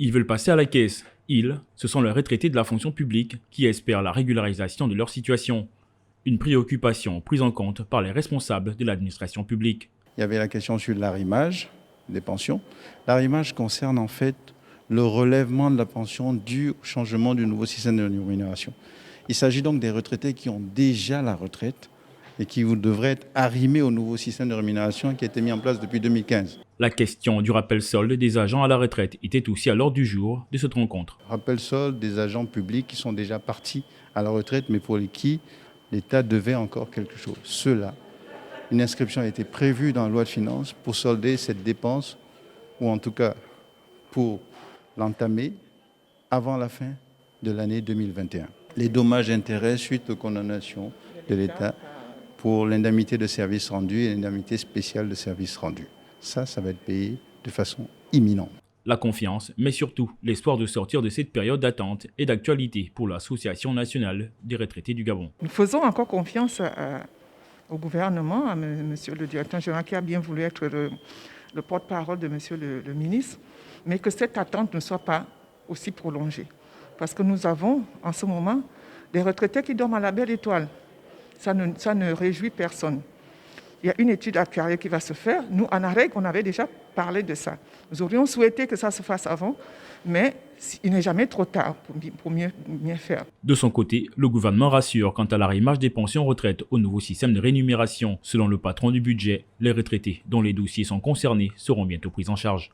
Ils veulent passer à la caisse. Ils, ce sont les retraités de la fonction publique qui espèrent la régularisation de leur situation. Une préoccupation prise en compte par les responsables de l'administration publique. Il y avait la question sur l'arrimage des pensions. L'arrimage concerne en fait le relèvement de la pension dû au changement du nouveau système de rémunération. Il s'agit donc des retraités qui ont déjà la retraite et qui devraient être arrimés au nouveau système de rémunération qui a été mis en place depuis 2015. La question du rappel solde des agents à la retraite était aussi à l'ordre du jour de cette rencontre. Rappel solde des agents publics qui sont déjà partis à la retraite, mais pour qui l'État devait encore quelque chose. Ceux-là, une inscription a été prévue dans la loi de finances pour solder cette dépense, ou en tout cas pour l'entamer avant la fin de l'année 2021. Les dommages et intérêts suite aux condamnations de l'État pour l'indemnité de service rendu et l'indemnité spéciale de service rendu. Ça va être payé de façon imminente. La confiance, mais surtout l'espoir de sortir de cette période d'attente et d'actualité pour l'Association nationale des retraités du Gabon. Nous faisons encore confiance au gouvernement, à monsieur le directeur général qui a bien voulu être le porte-parole de monsieur le ministre, mais que cette attente ne soit pas aussi prolongée. Parce que nous avons en ce moment des retraités qui dorment à la belle étoile. Ça ne réjouit personne. Il y a une étude actuarielle qui va se faire. Nous, en AREG, on avait déjà parlé de ça. Nous aurions souhaité que ça se fasse avant, mais il n'est jamais trop tard pour mieux faire. De son côté, le gouvernement rassure quant à l'arrimage des pensions retraite au nouveau système de rémunération. Selon le patron du budget, les retraités dont les dossiers sont concernés seront bientôt pris en charge.